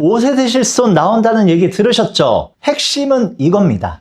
5세대 실손 나온다는 얘기 들으셨죠? 핵심은 이겁니다.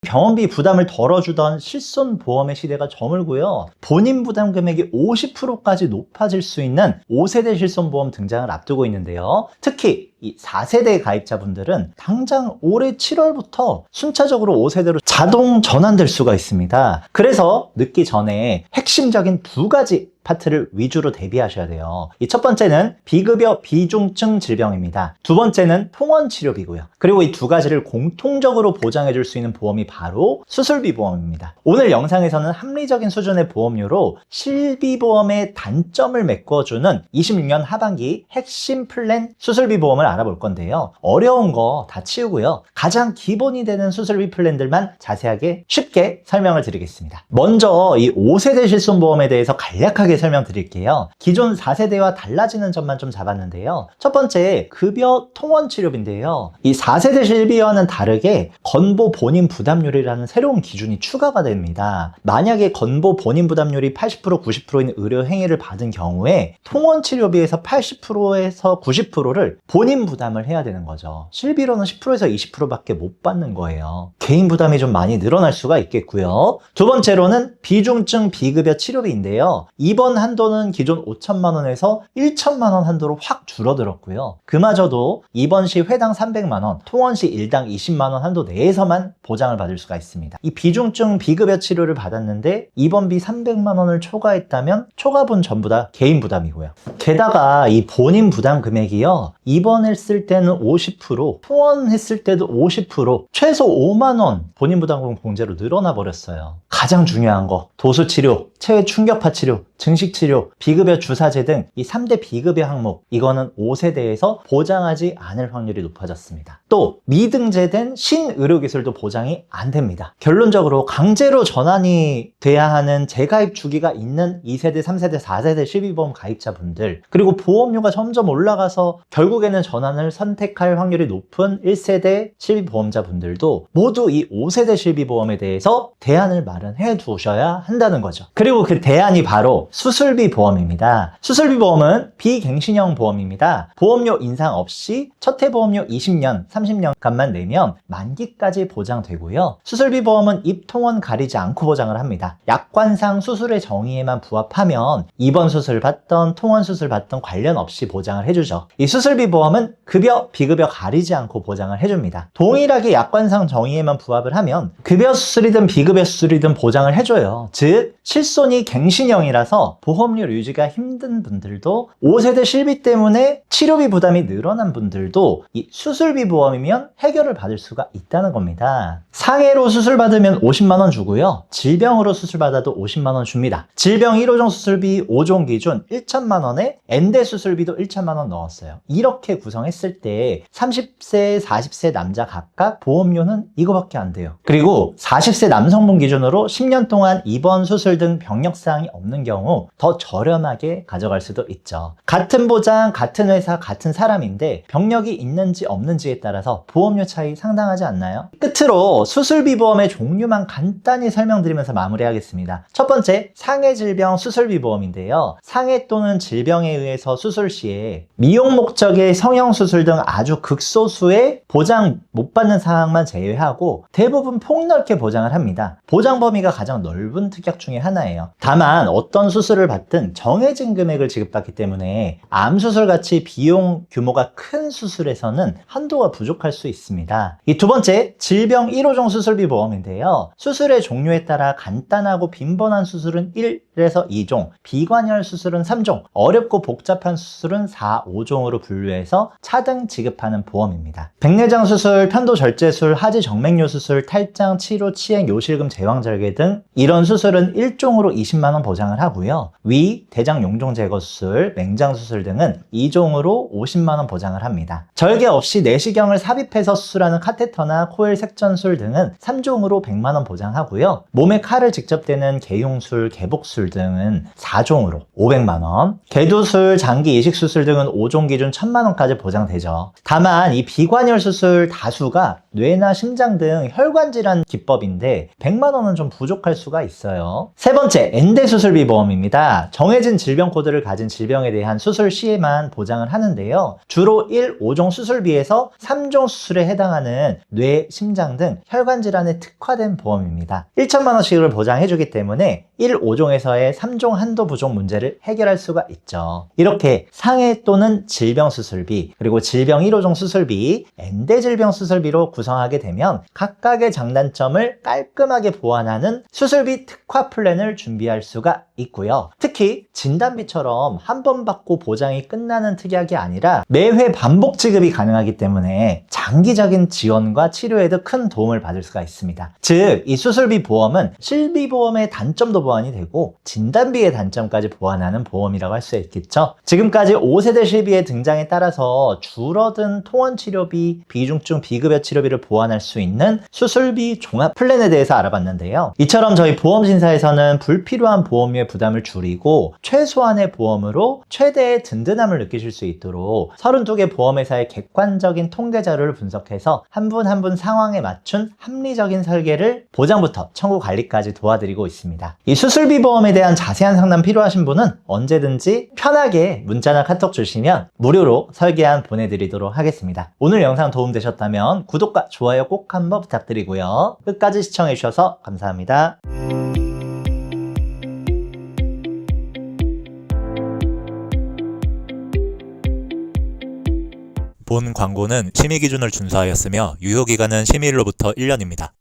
병원비 부담을 덜어주던 실손보험의 시대가 저물고요. 본인 부담 금액이 50%까지 높아질 수 있는 5세대 실손보험 등장을 앞두고 있는데요. 특히 이 4세대 가입자분들은 당장 올해 7월부터 순차적으로 5세대로 자동 전환될 수가 있습니다. 그래서 늦기 전에 핵심적인 두 가지 파트를 위주로 대비하셔야 돼요. 이 첫 번째는 비급여 비중증 질병입니다. 두 번째는 통원치료비고요. 그리고 이 두 가지를 공통적으로 보장해 줄 수 있는 보험이 바로 수술비 보험입니다. 오늘 영상에서는 합리적인 수준의 보험료로 실비보험의 단점을 메꿔주는 26년 하반기 핵심 플랜 수술비 보험을 알아볼 건데요. 어려운 거 다 치우고요. 가장 기본이 되는 수술비 플랜들만 자세하게 쉽게 설명을 드리겠습니다. 먼저 이 5세대 실손보험에 대해서 간략하게 설명드릴게요. 기존 4세대와 달라지는 점만 좀 잡았는데요. 첫 번째, 급여 통원 치료비인데요. 이 4세대 실비와는 다르게 건보 본인 부담률이라는 새로운 기준이 추가가 됩니다. 만약에 건보 본인 부담률이 80%, 90%인 의료 행위를 받은 경우에 통원 치료비에서 80%에서 90%를 본인 부담을 해야 되는 거죠. 실비로는 10%에서 20%밖에 못 받는 거예요. 개인 부담이 좀 많이 늘어날 수가 있겠고요. 두 번째로는 비중증 비급여 치료비인데요. 이번 한도는 기존 5천만 원에서 1천만 원 한도로 확 줄어들었고요. 그마저도 입원 시 회당 300만 원, 통원 시 일당 20만 원 한도 내에서만 보장을 받을 수가 있습니다. 이 비중증 비급여 치료를 받았는데 입원비 300만 원을 초과했다면 초과분 전부 다 개인 부담이고요. 게다가 이 본인 부담 금액이요. 입원했을 때는 50%, 통원했을 때도 50%, 최소 5만 원 본인 부담금 공제로 늘어나 버렸어요. 가장 중요한 거, 도수치료, 체외 충격파 치료, 증식치료, 비급여 주사제 등 이 3대 비급여 항목, 이거는 5세대에서 보장하지 않을 확률이 높아졌습니다. 또 미등재된 신의료기술도 보장이 안 됩니다. 결론적으로 강제로 전환이 돼야 하는 재가입 주기가 있는 2세대, 3세대, 4세대 실비보험 가입자분들, 그리고 보험료가 점점 올라가서 결국에는 전환을 선택할 확률이 높은 1세대 실비보험자분들도 모두 이 5세대 실비보험에 대해서 대안을 마련해 두셔야 한다는 거죠. 그리고 그 대안이 바로 수술비 보험입니다. 수술비 보험은 비갱신형 보험입니다. 보험료 인상 없이 첫 해 보험료 20년, 30년간만 내면 만기까지 보장되고요. 수술비 보험은 입통원 가리지 않고 보장을 합니다. 약관상 수술의 정의에만 부합하면 입원 수술 받던 통원 수술 받던 관련 없이 보장을 해주죠. 이 수술비 보험은 급여, 비급여 가리지 않고 보장을 해줍니다. 동일하게 약관상 정의에만 부합을 하면 급여 수술이든 비급여 수술이든 보장을 해줘요. 즉 실손이 갱신형이라서 보험료 유지가 힘든 분들도 5세대 실비 때문에 치료비 부담이 늘어난 분들도 이 수술비 보험이면 해결을 받을 수가 있다는 겁니다. 상해로 수술 받으면 50만 원 주고요. 질병으로 수술 받아도 50만 원 줍니다. 질병 1호종 수술비 5종 기준 1천만 원에 엔대 수술비도 1천만 원 넣었어요. 이렇게 구성했을 때 30세, 40세 남자 각각 보험료는 이거밖에 안 돼요. 그리고 40세 남성분 기준으로 10년 동안 입원, 수술 등 병력사항이 없는 경우 더 저렴하게 가져갈 수도 있죠. 같은 보장, 같은 회사, 같은 사람인데 병력이 있는지 없는지에 따라서 보험료 차이 상당하지 않나요? 끝으로 수술비 보험의 종류만 간단히 설명드리면서 마무리하겠습니다. 첫 번째, 상해 질병 수술비 보험인데요. 상해 또는 질병에 의해서 수술 시에 미용 목적의 성형수술 등 아주 극소수의 보장 못 받는 사항만 제외하고 대부분 폭넓게 보장을 합니다. 보장 범위가 가장 넓은 특약 중에 하나예요. 다만 어떤 수술을 받든 정해진 금액을 지급받기 때문에 암수술같이 비용 규모가 큰 수술에서는 한도가 부족할 수 있습니다. 이 두 번째, 질병 1호종 수술비 보험인데요. 수술의 종류에 따라 간단하고 빈번한 수술은 1에서 2종, 비관혈 수술은 3종, 어렵고 복잡한 수술은 4, 5종으로 분류해서 차등 지급하는 보험입니다. 백내장 수술, 편도절제술, 하지 정맥류 수술, 탈장, 치료, 치행, 요실금, 제왕절개 등 이런 수술은 1종으로 20만 원 보장을 하고요. 위, 대장 용종 제거 수술, 맹장 수술 등은 2종으로 50만 원 보장을 합니다. 절개 없이 내시경을 삽입해서 수술하는 카테터나 코일 색전술 등은 3종으로 100만 원 보장하고요. 몸에 칼을 직접 대는 개용술, 개복술 등은 4종으로 500만 원, 개두술, 장기 이식 수술 등은 5종 기준 1000만 원까지 보장되죠. 다만 이 비관혈 수술 다수가 뇌나 심장 등 혈관 질환 기법인데 100만 원은 좀 부족할 수가 있어요. 세 번째, 엔대 수술비 보험입니다. 정해진 질병 코드를 가진 질병에 대한 수술 시에만 보장을 하는데요. 주로 1, 5종 수술비에서 3종 수술에 해당하는 뇌, 심장 등 혈관 질환에 특화된 보험입니다. 1천만 원씩을 보장해주기 때문에 1, 5종에서의 3종 한도 부족 문제를 해결할 수가 있죠. 이렇게 상해 또는 질병 수술비, 그리고 질병 1호종 수술비, 엔대 질병 수술비로 구성하게 되면 각각의 장단점을 깔끔하게 보완하는 수술비 특화 플랜을 준비할 수가 있고요. 특히 진단비처럼 한 번 받고 보장이 끝나는 특약이 아니라 매회 반복 지급이 가능하기 때문에 장기적인 지원과 치료에도 큰 도움을 받을 수가 있습니다. 즉, 이 수술비 보험은 실비보험의 단점도 보완이 되고 진단비의 단점까지 보완하는 보험이라고 할 수 있겠죠. 지금까지 5세대 실비의 등장에 따라서 줄어든 통원치료비, 비중증 비급여 치료비를 보완할 수 있는 수술비 종합 플랜에 대해서 알아봤는데요. 이처럼 저희 보험심사에서는 불필요한 보험료의 부담을 줄이고 최소한의 보험으로 최대의 든든함을 느끼실 수 있도록 32개 보험회사의 객관적인 통계 자료를 분석해서 한 분 한 분 상황에 맞춘 합리적인 설계를 보장부터 청구 관리까지 도와드리고 있습니다. 이 수술비 보험에 대한 자세한 상담 필요하신 분은 언제든지 편하게 문자나 카톡 주시면 무료로 설계안 보내드리도록 하겠습니다. 오늘 영상 도움되셨다면 구독과 좋아요 꼭 한번 부탁드리고요. 끝까지 시청해주셔서 감사합니다. 본 광고는 심의 기준을 준수하였으며 유효기간은 심의일로부터 1년입니다.